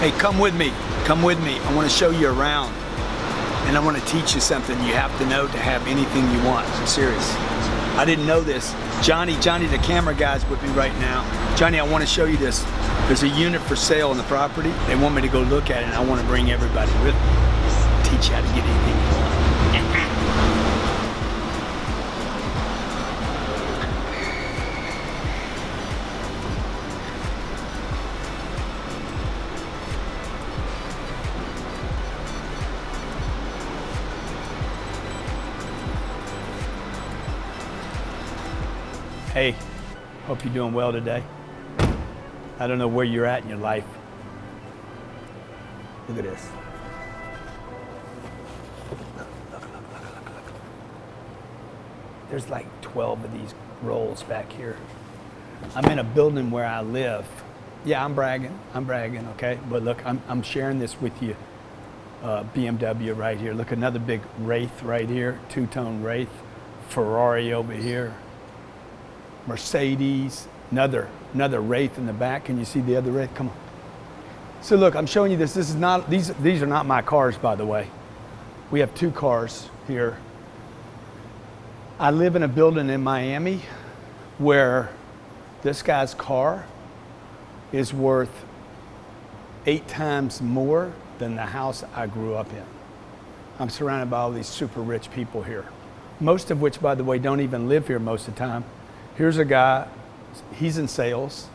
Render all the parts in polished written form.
Hey, come with me. Come with me. I want to show you around. And I want to teach you something you have to know to have anything you want. I'm serious. I didn't know this. Johnny, the camera guy's with me right now. Johnny, I want to show you this. There's a unit for sale on the property. They want me to go look at it, and I want to bring everybody with me. Teach you how to get anything you want. Hey, hope you're doing well today. I don't know where you're at in your life. Look at this. Look. There's like 12 of these rolls back here. I'm in a building where I live. Yeah, I'm bragging, okay? But look, I'm sharing this with you. BMW right here. Look, another big Wraith right here, two-tone Wraith. Ferrari over here. Mercedes, another Wraith in the back. Can you see the other Wraith? Come on. So look, I'm showing you this. This is not, these are not my cars, by the way. We have two cars here. I live in a building in Miami where this guy's car is worth 8 times more than the house I grew up in. I'm surrounded by all these super rich people here. Most of which, by the way, don't even live here most of the time. Here's a guy, he's in sales.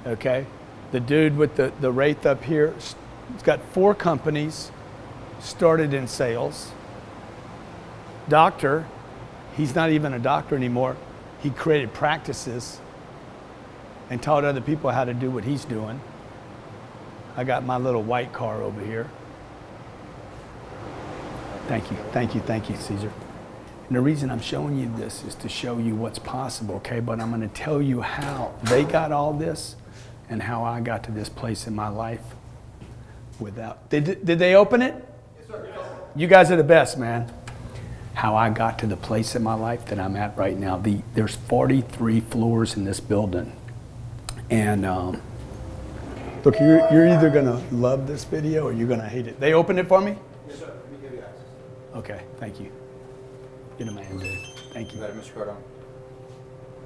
Okay? The dude with the Wraith up here, he's got 4 companies, started in sales. Doctor, he's not even a doctor anymore. He created practices and taught other people how to do what he's doing. I got my little white car over here. Thank you, Caesar. And the reason I'm showing you this is to show you what's possible, okay? But I'm gonna tell you how they got all this and how I got to this place in my life without. Did they open it? Yes, sir. You guys are the best, man. How I got to the place in my life that I'm at right now. There's 43 floors in this building. And look, you're either gonna love this video or you're gonna hate it. They opened it for me? Yes, sir. Let me give you access. Okay, thank you. You're the man, dude. Thank you. You got it, Mr. Cardone.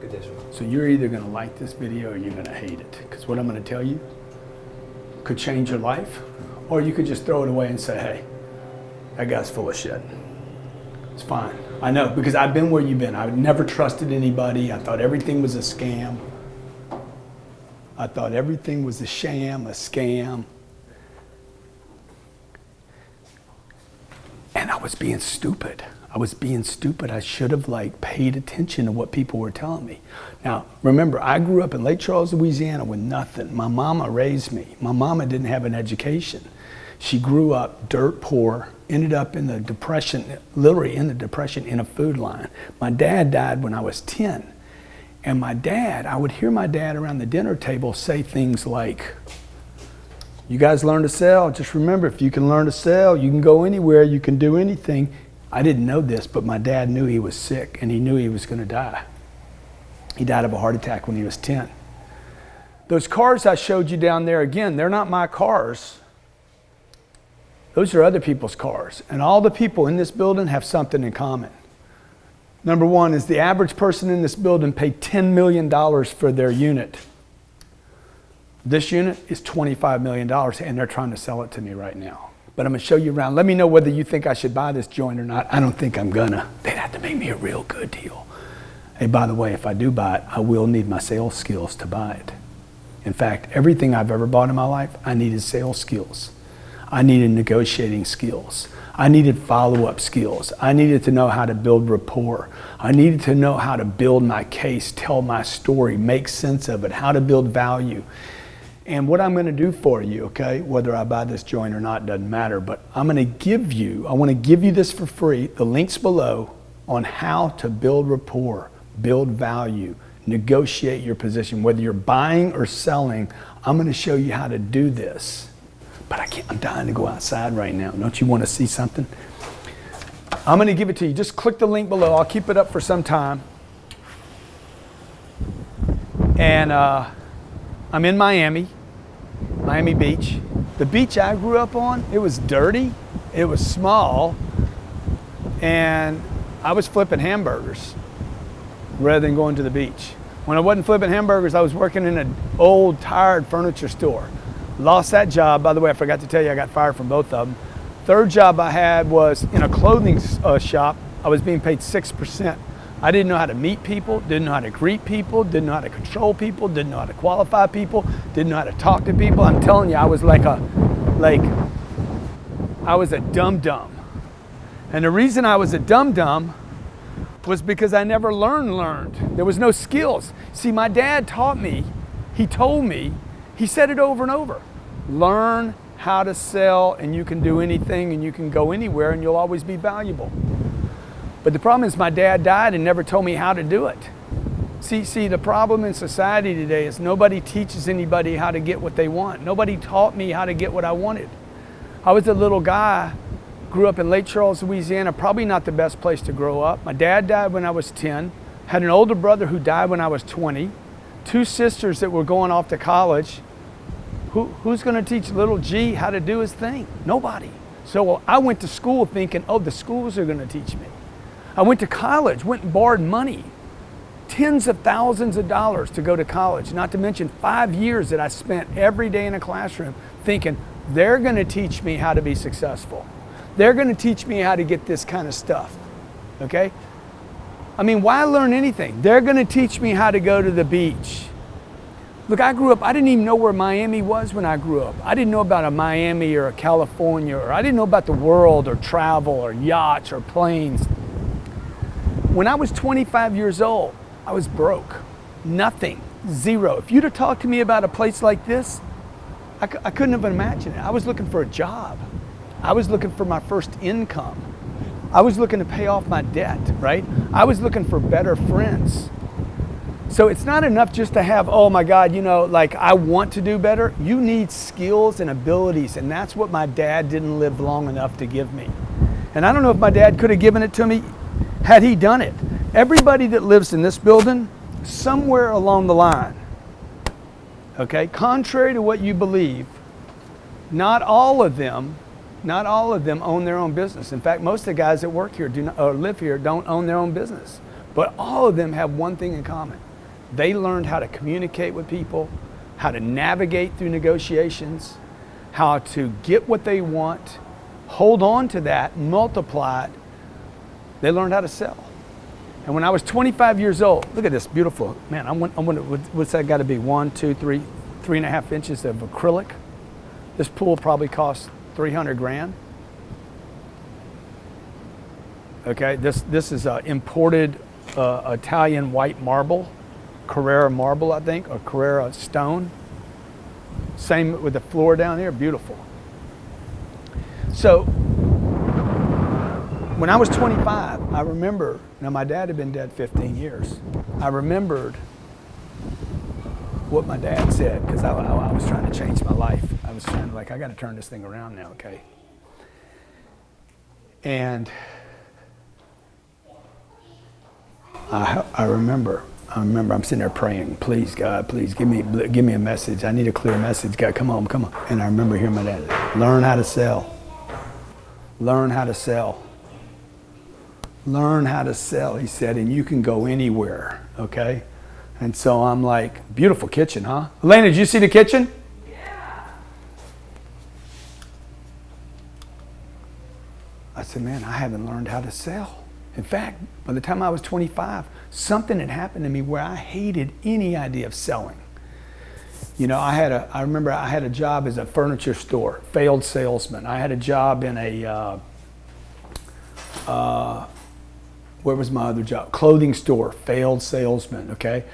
Good day, sir. So you're either gonna like this video or you're gonna hate it. Because what I'm gonna tell you could change your life, or you could just throw it away and say, hey, that guy's full of shit. It's fine. I know, because I've been where you've been. I've never trusted anybody. I thought everything was a scam. I thought everything was a sham, a scam. And I was being stupid. I should have paid attention to what people were telling me. Now, remember, I grew up in Lake Charles, Louisiana with nothing. My mama raised me. My mama didn't have an education. She grew up dirt poor, ended up in the Depression, literally in the Depression, in a food line. My dad died when I was 10. And I would hear my dad around the dinner table say things like, you guys learn to sell. Just remember, if you can learn to sell, you can go anywhere, you can do anything. I didn't know this, but my dad knew he was sick and he knew he was gonna die. He died of a heart attack when he was 10. Those cars I showed you down there, again, they're not my cars. Those are other people's cars. And all the people in this building have something in common. Number one is the average person in this building paid $10 million for their unit. This unit is $25 million and they're trying to sell it to me right now. But I'm gonna show you around. Let me know whether you think I should buy this joint or not. I don't think I'm gonna. They'd have to make me a real good deal. Hey, by the way, if I do buy it, I will need my sales skills to buy it. In fact, everything I've ever bought in my life, I needed sales skills. I needed negotiating skills. I needed follow-up skills. I needed to know how to build rapport. I needed to know how to build my case, tell my story, make sense of it, how to build value. And what I'm gonna do for you, okay, whether I buy this joint or not, doesn't matter, but I wanna give you this for free, the links below, on how to build rapport, build value, negotiate your position. Whether you're buying or selling, I'm gonna show you how to do this. But I'm dying to go outside right now. Don't you wanna see something? I'm gonna give it to you. Just click the link below. I'll keep it up for some time. And I'm in Miami Beach. The beach I grew up on, it was dirty, it was small, and I was flipping hamburgers rather than going to the beach. When I wasn't flipping hamburgers, I was working in an old, tired furniture store. Lost that job. By the way, I forgot to tell you, I got fired from both of them. Third job I had was in a clothing shop. I was being paid 6%. I didn't know how to meet people, didn't know how to greet people, didn't know how to control people, didn't know how to qualify people, didn't know how to talk to people. I'm telling you, I was I was a dum-dum. And the reason I was a dum-dum was because I never learned. There was no skills. See, my dad taught me, he told me, he said it over and over. Learn how to sell and you can do anything and you can go anywhere and you'll always be valuable. But the problem is my dad died and never told me how to do it. See, the problem in society today is nobody teaches anybody how to get what they want. Nobody taught me how to get what I wanted. I was a little guy, grew up in Lake Charles, Louisiana, probably not the best place to grow up. My dad died when I was 10, had an older brother who died when I was 20, two sisters that were going off to college. Who's going to teach little G how to do his thing? Nobody. So I went to school thinking, oh, the schools are going to teach me. I went to college, went and borrowed money, tens of thousands of dollars to go to college, not to mention 5 years that I spent every day in a classroom thinking, they're going to teach me how to be successful. They're going to teach me how to get this kind of stuff, okay? I mean, why learn anything? They're going to teach me how to go to the beach. Look, I grew up, I didn't even know where Miami was when I grew up. I didn't know about a Miami or a California, or I didn't know about the world or travel or yachts or planes. When I was 25 years old, I was broke. Nothing. Zero. If you'd have talked to me about a place like this, I couldn't have imagined it. I was looking for a job. I was looking for my first income. I was looking to pay off my debt, right? I was looking for better friends. So it's not enough just to have, oh my God, I want to do better. You need skills and abilities, and that's what my dad didn't live long enough to give me. And I don't know if my dad could have given it to me had he done it. Everybody that lives in this building, somewhere along the line, okay, contrary to what you believe, not all of them own their own business. In fact, most of the guys that work here or live here don't own their own business. But all of them have one thing in common. They learned how to communicate with people, how to navigate through negotiations, how to get what they want, hold on to that, multiply it. They learned how to sell. And when I was 25 years old, look at this beautiful, man, what's that got to be? 1, 2, 3, 3.5 inches of acrylic. This pool probably cost $300,000. Okay, this is imported Italian white marble, Carrara marble, I think, or Carrara stone. Same with the floor down here, beautiful. So, when I was 25, I remember, now my dad had been dead 15 years. I remembered what my dad said, because I was trying to change my life. I was trying to, I got to turn this thing around now, okay? And I remember I'm sitting there praying, please God, please give me a message. I need a clear message. God, come on. And I remember hearing my dad, learn how to sell. Learn how to sell. Learn how to sell, he said, and you can go anywhere, okay? And so I'm like, beautiful kitchen, huh? Elena, did you see the kitchen? Yeah. I said, man, I haven't learned how to sell. In fact, by the time I was 25, something had happened to me where I hated any idea of selling. I remember I had a job as a furniture store, failed salesman. I had a job in a, where was my other job? Clothing store, failed salesman, okay?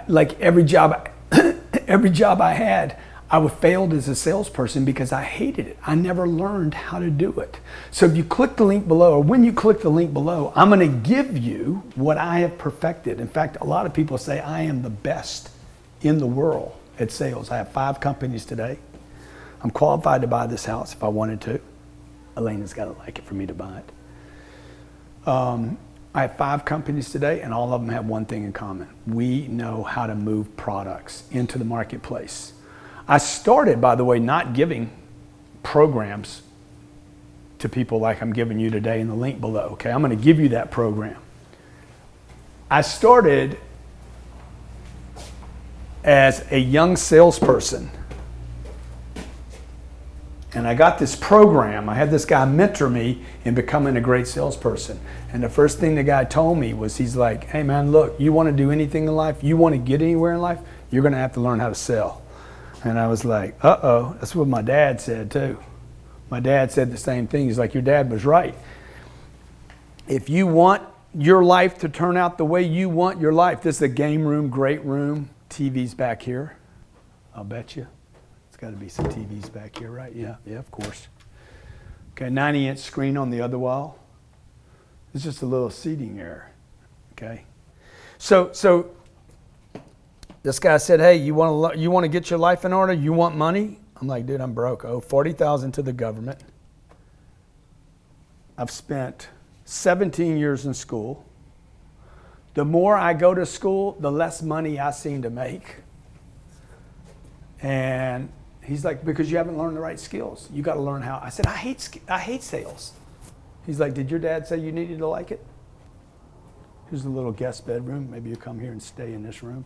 Like every job I had, I failed as a salesperson because I hated it. I never learned how to do it. So if you click the link below, or when you click the link below, I'm gonna give you what I have perfected. In fact, a lot of people say I am the best in the world at sales. I have 5 companies today. I'm qualified to buy this house if I wanted to. Elena's gotta like it for me to buy it. I have 5 companies today, and all of them have one thing in common. We know how to move products into the marketplace. I started, by the way, not giving programs to people like I'm giving you today in the link below, okay? I'm gonna give you that program. I started as a young salesperson, and I got this program. I had this guy mentor me in becoming a great salesperson. And the first thing the guy told me was, he's like, hey man, look, you want to do anything in life, you want to get anywhere in life, you're going to have to learn how to sell. And I was like, uh-oh, that's what my dad said too. My dad said the same thing. He's like, your dad was right. If you want your life to turn out the way you want your life, this is a game room, great room, TV's back here, I'll bet you. Got to be some TVs back here, right? Yeah, of course. Okay, 90-inch screen on the other wall. It's just a little seating area. Okay, so this guy said, "Hey, you want to get your life in order? You want money?" I'm like, "Dude, I'm broke. Oh, $40,000 to the government. I've spent 17 years in school. The more I go to school, the less money I seem to make." And he's like, because you haven't learned the right skills. You got to learn how. I said, I hate sales. He's like, did your dad say you needed to like it? Here's a little guest bedroom. Maybe you come here and stay in this room.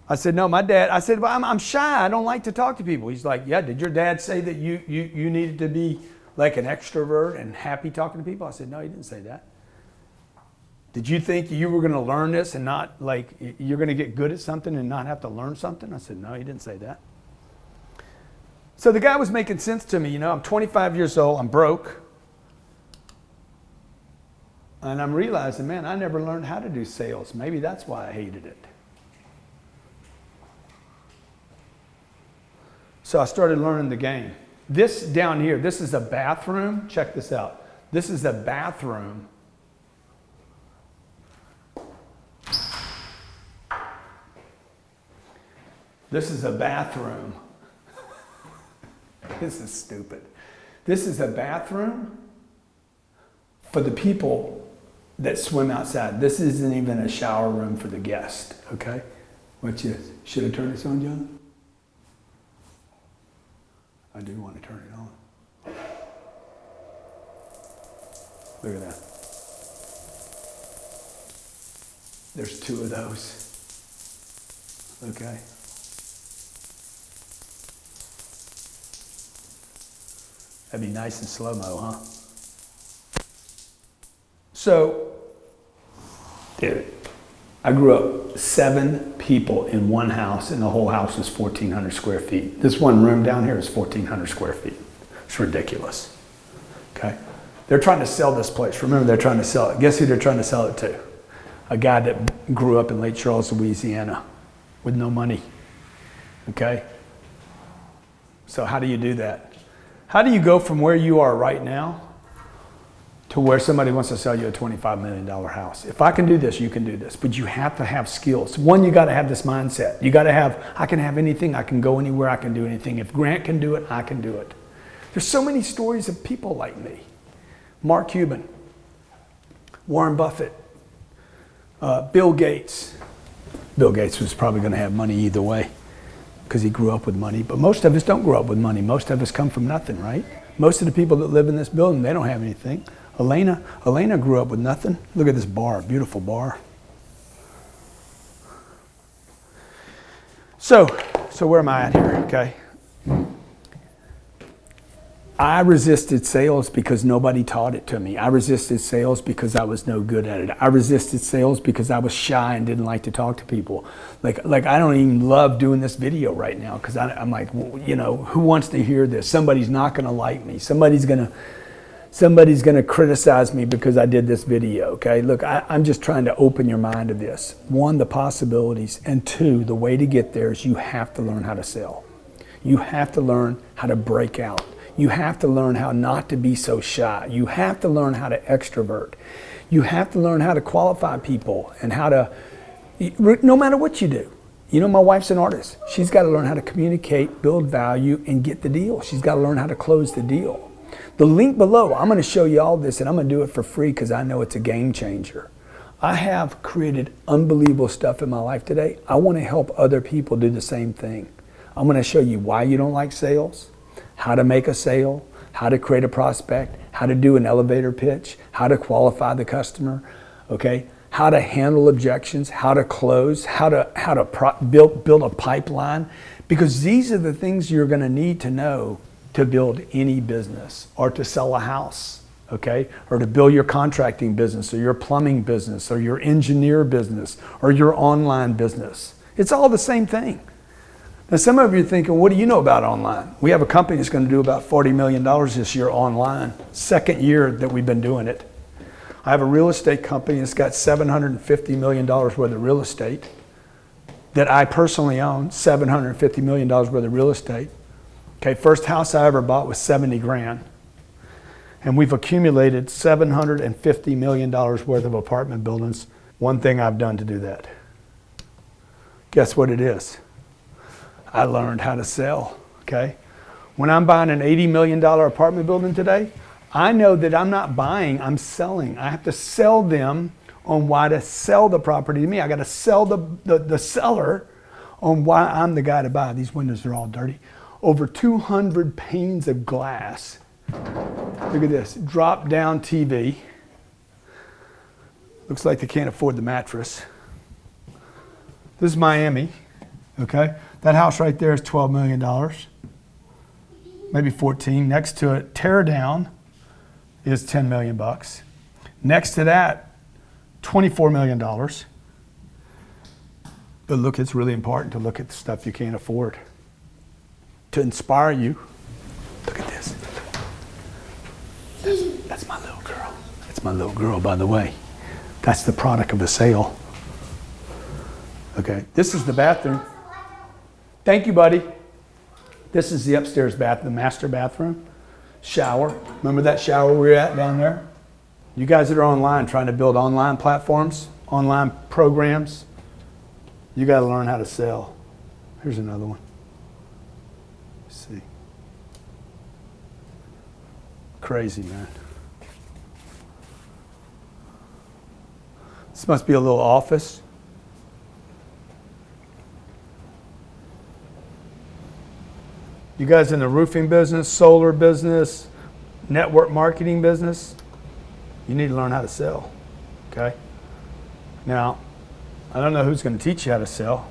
I said, no, my dad. I said, well, I'm shy. I don't like to talk to people. He's like, yeah, did your dad say that you needed to be like an extrovert and happy talking to people? I said, no, he didn't say that. Did you think you were going to learn this and not, like, you're going to get good at something and not have to learn something? I said, no, he didn't say that. So the guy was making sense to me. You know, I'm 25 years old, I'm broke. And I'm realizing, man, I never learned how to do sales. Maybe that's why I hated it. So I started learning the game. This down here, this is a bathroom. Check this out. This is a bathroom. This is a bathroom. This is stupid. This is a bathroom for the people that swim outside. This isn't even a shower room for the guest, okay? Should I turn this on, John? I do want to turn it on. Look at that. There's 2 of those, okay? That'd be nice and slow-mo, huh? So, dude, I grew up 7 people in one house, and the whole house was 1,400 square feet. This one room down here is 1,400 square feet. It's ridiculous, okay? They're trying to sell this place. Remember, they're trying to sell it. Guess who they're trying to sell it to? A guy that grew up in Lake Charles, Louisiana, with no money, okay? So how do you do that? How do you go from where you are right now to where somebody wants to sell you a $25 million house? If I can do this, you can do this. But you have to have skills. One, you got to have this mindset. You got to have, I can have anything. I can go anywhere. I can do anything. If Grant can do it, I can do it. There's so many stories of people like me. Mark Cuban, Warren Buffett, Bill Gates. Bill Gates was probably going to have money either way, because he grew up with money. But most of us don't grow up with money. Most of us come from nothing, right? Most of the people that live in this building, they don't have anything. Elena grew up with nothing. Look at this bar, beautiful bar. So where am I at here, okay? I resisted sales because nobody taught it to me. I resisted sales because I was no good at it. I resisted sales because I was shy and didn't like to talk to people. Like I don't even love doing this video right now because I'm like, well, you know, who wants to hear this? Somebody's not going to like me. Somebody's going to criticize me because I did this video, okay? Look, I'm just trying to open your mind to this. 1, the possibilities, and 2, the way to get there is you have to learn how to sell. You have to learn how to break out. You have to learn how not to be so shy. You have to learn how to extrovert. You have to learn how to qualify people and how to, no matter what you do. You know, my wife's an artist. She's got to learn how to communicate, build value, and get the deal. She's got to learn how to close the deal. The link below, I'm going to show you all this, and I'm going to do it for free because I know it's a game changer. I have created unbelievable stuff in my life today. I want to help other people do the same thing. I'm going to show you why you don't like sales, how to make a sale, how to create a prospect, how to do an elevator pitch, how to qualify the customer, okay? How to handle objections, how to close, how to build a pipeline, because these are the things you're going to need to know to build any business or to sell a house, okay? Or to build your contracting business or your plumbing business or your engineer business or your online business. It's all the same thing. Now, some of you are thinking, what do you know about online? We have a company that's going to do about $40 million this year online. Second year that we've been doing it. I have a real estate company that's got $750 million worth of real estate that I personally own, $750 million worth of real estate. Okay, first house I ever bought was 70 grand. And we've accumulated $750 million worth of apartment buildings. One thing I've done to do that. Guess what it is? I learned how to sell, okay? When I'm buying an $80 million apartment building today, I know that I'm not buying, I'm selling. I have to sell them on why to sell the property to me. I got to sell the seller on why I'm the guy to buy. These windows are all dirty. Over 200 panes of glass. Look at this, drop down TV. Looks like they can't afford the mattress. This is Miami, okay? That house right there is $12 million, maybe 14. Next to it, tear down, is 10 million bucks. Next to that, $24 million. But look, it's really important to look at the stuff you can't afford. To inspire you, look at this. That's my little girl. That's my little girl, by the way. That's the product of a sale. Okay, this is the bathroom. Thank you, buddy. This is the upstairs bathroom, the master bathroom. Shower. Remember that shower we were at down there? You guys that are online trying to build online platforms, online programs, you got to learn how to sell. Here's another one. Let's see. Crazy, man. This must be a little office. You guys in the roofing business, solar business, network marketing business, you need to learn how to sell, okay? Now, I don't know who's going to teach you how to sell,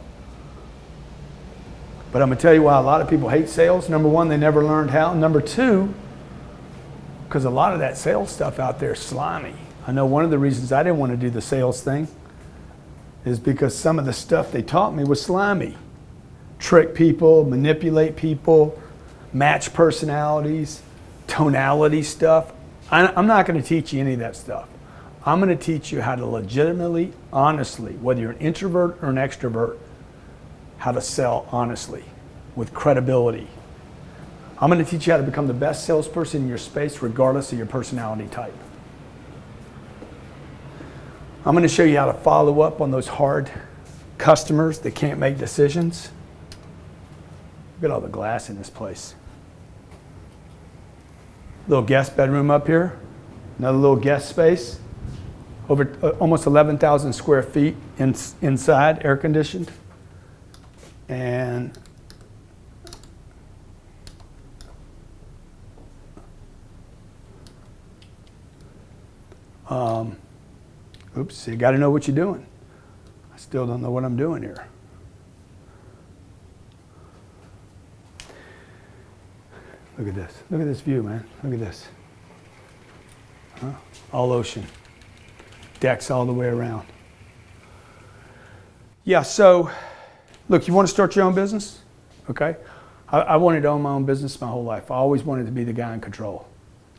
but I'm going to tell you why a lot of people hate sales. Number one, they never learned how. Number two, because a lot of that sales stuff out there is slimy. I know one of the reasons I didn't want to do the sales thing is because some of the stuff they taught me was slimy. Trick people, manipulate people, match personalities, tonality stuff. I'm not going to teach you any of that stuff. I'm going to teach you how to legitimately, honestly, whether you're an introvert or an extrovert, how to sell honestly, with credibility. I'm going to teach you how to become the best salesperson in your space regardless of your personality type. I'm going to show you how to follow up on those hard customers that can't make decisions. Look at all the glass in this place. Little guest bedroom up here. Another little guest space. Over almost 11,000 square feet inside, air conditioned. And oops, you got to know what you're doing. I still don't know what I'm doing here. Look at this. Look at this view, man. Look at this. Huh? All ocean. Decks all the way around. Yeah, so, look, you want to start your own business? Okay. I wanted to own my own business my whole life. I always wanted to be the guy in control.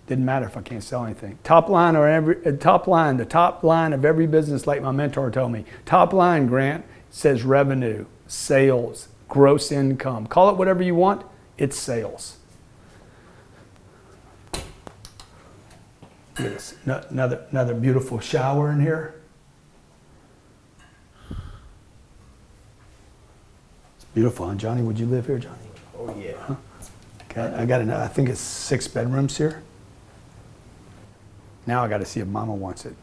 Didn't matter if I can't sell anything. The top line of every business, like my mentor told me. Top line, Grant, says revenue, sales, gross income. Call it whatever you want. It's sales. Look at this. Another beautiful shower in here. It's beautiful, huh, Johnny? Would you live here, Johnny? Oh, yeah. Huh? Okay, I think it's 6 bedrooms here. Now I got to see if Mama wants it.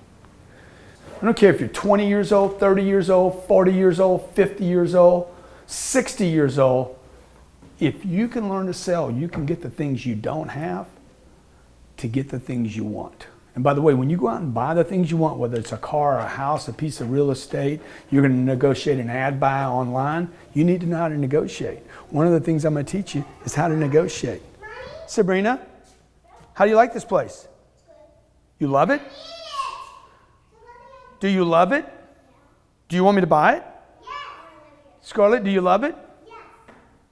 I don't care if you're 20 years old, 30 years old, 40 years old, 50 years old, 60 years old. If you can learn to sell, you can get the things you don't have to get the things you want. And by the way, when you go out and buy the things you want, whether it's a car, a house, a piece of real estate, you're going to negotiate an ad buy online, you need to know how to negotiate. One of the things I'm going to teach you is how to negotiate. Sabrina, how do you like this place? You love it? Do you love it? Do you want me to buy it? Scarlett, do you love it?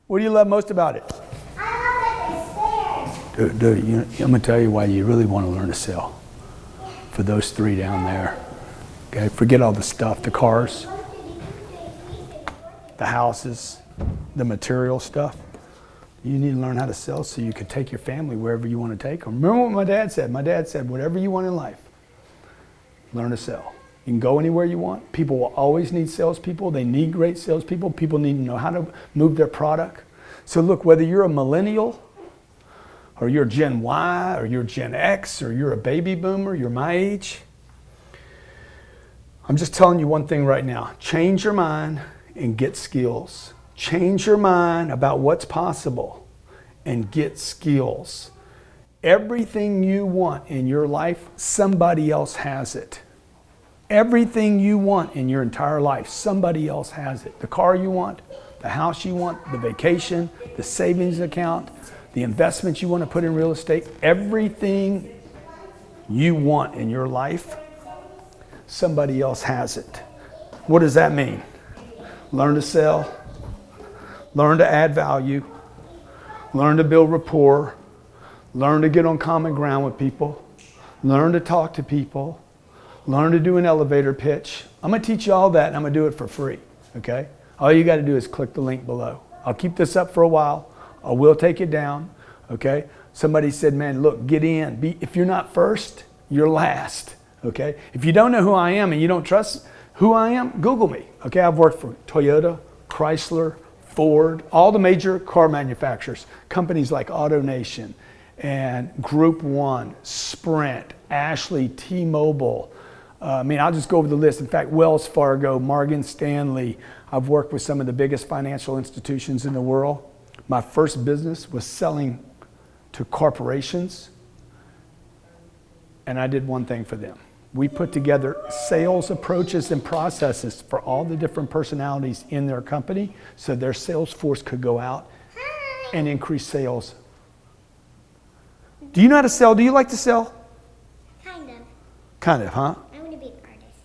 What do you love most about it? I love it, the stairs. I'm going to tell you why you really want to learn to sell. For those 3 down there. Okay, forget all the stuff, the cars, the houses, the material stuff. You need to learn how to sell so you can take your family wherever you want to take them. Remember what my dad said? My dad said, whatever you want in life, learn to sell. You can go anywhere you want. People will always need salespeople. They need great salespeople. People need to know how to move their product. So look, whether you're a millennial, or you're Gen Y, or you're Gen X, or you're a baby boomer, you're my age, I'm just telling you one thing right now. Change your mind and get skills. Change your mind about what's possible and get skills. Everything you want in your life, somebody else has it. Everything you want in your entire life, somebody else has it. The car you want, the house you want, the vacation, the savings account, the investments you want to put in real estate, everything you want in your life, somebody else has it. What does that mean? Learn to sell, learn to add value, learn to build rapport, learn to get on common ground with people, learn to talk to people, learn to do an elevator pitch. I'm going to teach you all that, and I'm going to do it for free, okay? All you got to do is click the link below. I'll keep this up for a while. I will take it down, okay? Somebody said, man, look, get in. If you're not first, you're last, okay? If you don't know who I am and you don't trust who I am, Google me, okay? I've worked for Toyota, Chrysler, Ford, all the major car manufacturers, companies like AutoNation and Group 1, Sprint, Ashley, T-Mobile. I'll just go over the list. In fact, Wells Fargo, Morgan Stanley. I've worked with some of the biggest financial institutions in the world. My first business was selling to corporations, and I did one thing for them. We put together sales approaches and processes for all the different personalities in their company so their sales force could go out and increase sales. Do you know how to sell? Do you like to sell? Kind of. Kind of, huh? I want to be an artist.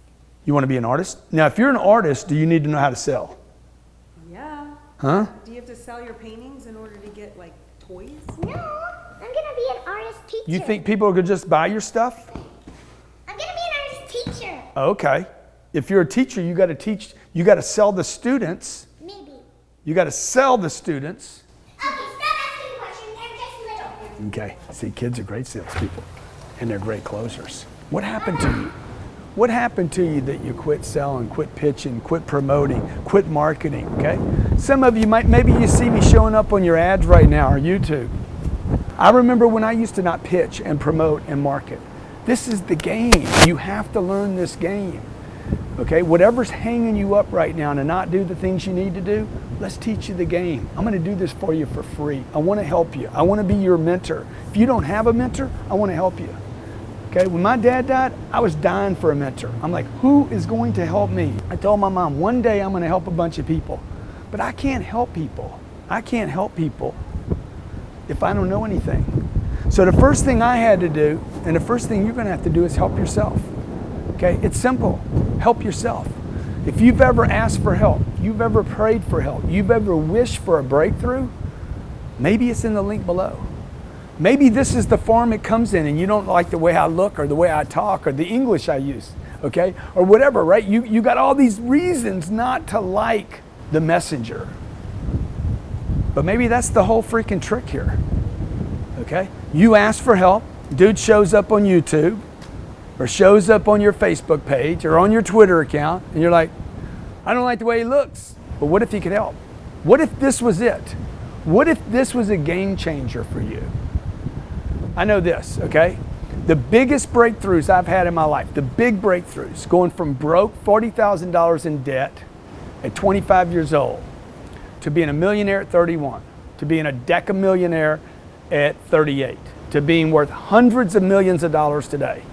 You want to be an artist? Now, if you're an artist, do you need to know how to sell? Yeah. Huh? Do you have to sell your paintings in order to get like toys? No, I'm going to be an artist teacher. You think people could just buy your stuff? I'm going to be an artist teacher. Okay. If you're a teacher, you got to teach, you got to sell the students. Maybe. You got to sell the students. Okay, stop asking questions. They're just little. Okay. See, kids are great salespeople, and they're great closers. What happened to you? What happened to you that you quit selling, quit pitching, quit promoting, quit marketing, okay? Some of you maybe you see me showing up on your ads right now or YouTube. I remember when I used to not pitch and promote and market. This is the game. You have to learn this game, okay? Whatever's hanging you up right now to not do the things you need to do, let's teach you the game. I'm gonna do this for you for free. I wanna help you. I wanna be your mentor. If you don't have a mentor, I wanna help you. Okay, when my dad died, I was dying for a mentor. I'm like, who is going to help me? I told my mom, one day I'm going to help a bunch of people. But I can't help people. I can't help people if I don't know anything. So the first thing I had to do, and the first thing you're going to have to do is help yourself. Okay, it's simple. Help yourself. If you've ever asked for help, you've ever prayed for help, you've ever wished for a breakthrough, maybe it's in the link below. Maybe this is the form it comes in and you don't like the way I look or the way I talk or the English I use, okay? Or whatever, right? You got all these reasons not to like the messenger. But maybe that's the whole freaking trick here, okay? You ask for help, dude shows up on YouTube or shows up on your Facebook page or on your Twitter account and you're like, I don't like the way he looks, but what if he could help? What if this was it? What if this was a game changer for you? I know this, okay? The biggest breakthroughs I've had in my life, the big breakthroughs, going from broke, $40,000 in debt at 25 years old, to being a millionaire at 31, to being a decamillionaire at 38, to being worth hundreds of millions of dollars today.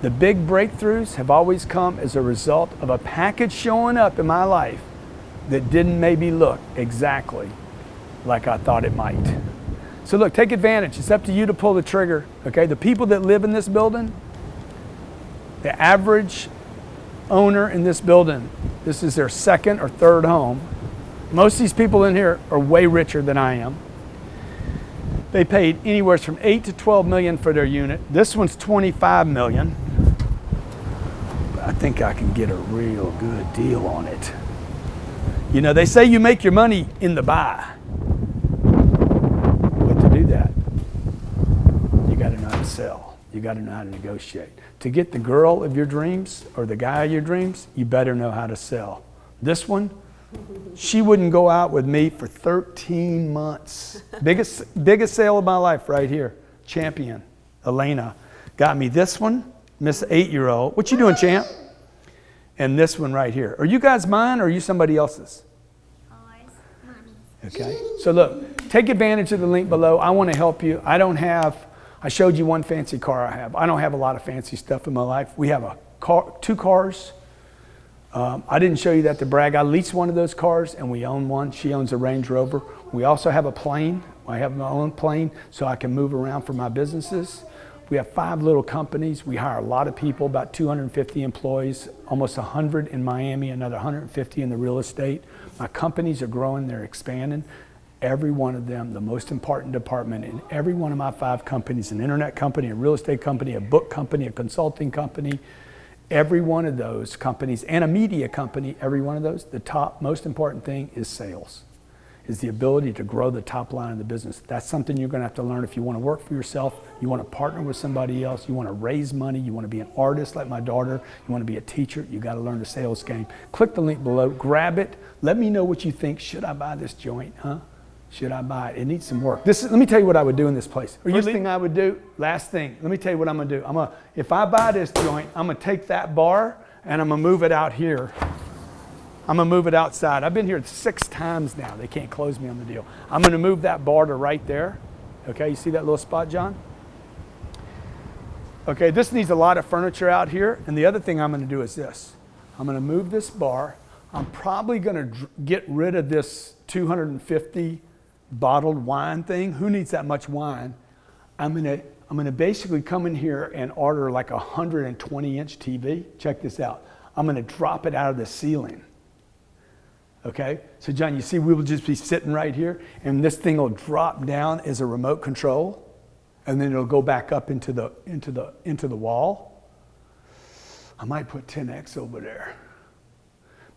The big breakthroughs have always come as a result of a package showing up in my life that didn't maybe look exactly like I thought it might. So look, take advantage. It's up to you to pull the trigger, okay? The people that live in this building, the average owner in this building, this is their second or third home. Most of these people in here are way richer than I am. They paid anywhere from 8 to 12 million for their unit. This one's 25 million. But I think I can get a real good deal on it. You know, they say you make your money in the buy. But to do that, you got to know how to sell. You got to know how to negotiate. To get the girl of your dreams or the guy of your dreams, you better know how to sell. This one, she wouldn't go out with me for 13 months. Biggest sale of my life right here. Champion, Elena, got me this one, Miss 8-year-old. What you doing, champ? And this one right here. Are you guys mine or are you somebody else's? Ours, Mommy's. Okay, so look, take advantage of the link below. I want to help you. I showed you one fancy car I have. I don't have a lot of fancy stuff in my life. We have a car, 2 cars. I didn't show you that to brag. I leased one of those cars and we own one. She owns a Range Rover. We also have a plane. I have my own plane so I can move around for my businesses. We have 5 little companies. We hire a lot of people, about 250 employees, almost 100 in Miami, another 150 in the real estate. My companies are growing, they're expanding. Every one of them, the most important department in every one of my 5 companies, an internet company, a real estate company, a book company, a consulting company, every one of those companies, and a media company, every one of those, the top most important thing is sales, is the ability to grow the top line of the business. That's something you're gonna have to learn if you wanna work for yourself, you wanna partner with somebody else, you wanna raise money, you wanna be an artist like my daughter, you wanna be a teacher, you gotta learn the sales game. Click the link below, grab it, let me know what you think. Should I buy this joint, huh? Should I buy it? It needs some work. Let me tell you what I would do in this place. First thing I would do, last thing, let me tell you what I'm gonna do. If I buy this joint, I'm gonna take that bar and I'm gonna move it out here. I'm gonna move it outside. I've been here 6 times now. They can't close me on the deal. I'm gonna move that bar to right there. Okay, you see that little spot, John? Okay, this needs a lot of furniture out here. And the other thing I'm gonna do is this. I'm gonna move this bar. I'm probably gonna get rid of this 250 bottled wine thing. Who needs that much wine? I'm gonna basically come in here and order like a 120-inch TV. Check this out. I'm gonna drop it out of the ceiling. Okay, so John, you see we will just be sitting right here and this thing will drop down as a remote control and then it'll go back up into the wall. I might put 10X over there.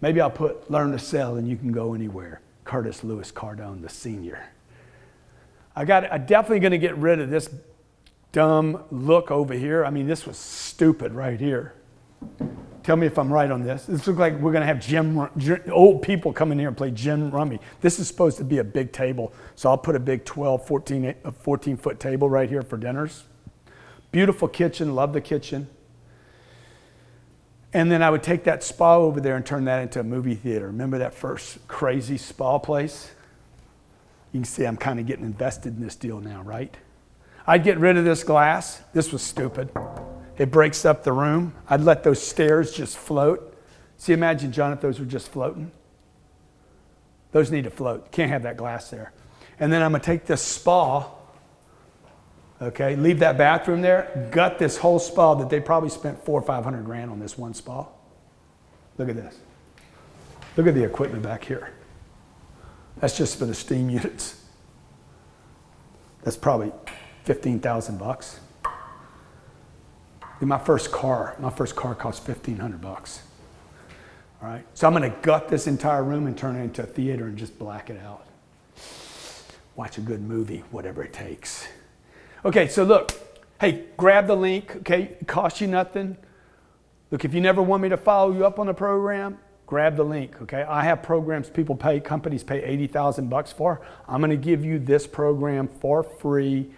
Maybe I'll put learn to sell and you can go anywhere. Curtis Lewis Cardone, the senior. I'm definitely gonna get rid of this dumb look over here. I mean, this was stupid right here. Tell me if I'm right on this. This looks like we're gonna have old people come in here and play gin rummy. This is supposed to be a big table. So I'll put a big 14-foot table right here for dinners. Beautiful kitchen, love the kitchen. And then I would take that spa over there and turn that into a movie theater. Remember that first crazy spa place? You can see I'm kind of getting invested in this deal now, right? I'd get rid of this glass. This was stupid. It breaks up the room. I'd let those stairs just float. See, imagine, John, if those were just floating. Those need to float. Can't have that glass there. And then I'm gonna take this spa, okay, leave that bathroom there, gut this whole spa that they probably spent $400 or $500 grand on this one spa. Look at this. Look at the equipment back here. That's just for the steam units. That's probably 15,000 bucks. My first car cost 1,500 bucks. All right, so I'm gonna gut this entire room and turn it into a theater and just black it out. Watch a good movie, whatever it takes. Okay, so look, hey, grab the link, okay? It costs you nothing. Look, if you never want me to follow you up on the program, grab the link, okay? I have programs companies pay $80,000 for. I'm gonna give you this program for free.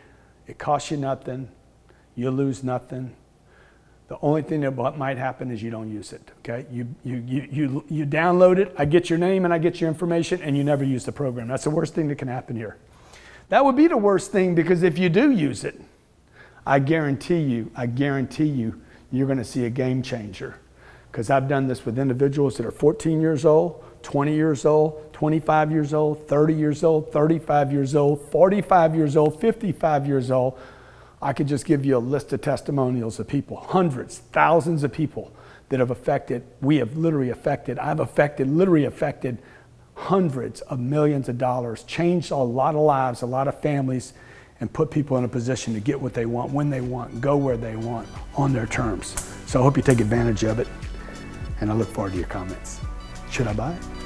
It costs you nothing. You lose nothing. The only thing that might happen is you don't use it, okay? You download it, I get your name and I get your information, and you never use the program. That's the worst thing that can happen here. That would be the worst thing, because if you do use it, I guarantee you, you're gonna see a game changer. Because I've done this with individuals that are 14 years old, 20 years old, 25 years old, 30 years old, 35 years old, 45 years old, 55 years old. I could just give you a list of testimonials of people, hundreds, thousands of people that have affected, I've literally affected hundreds of millions of dollars, changed a lot of lives, a lot of families, and put people in a position to get what they want, when they want, go where they want, on their terms. So I hope you take advantage of it, and I look forward to your comments. Should I buy it?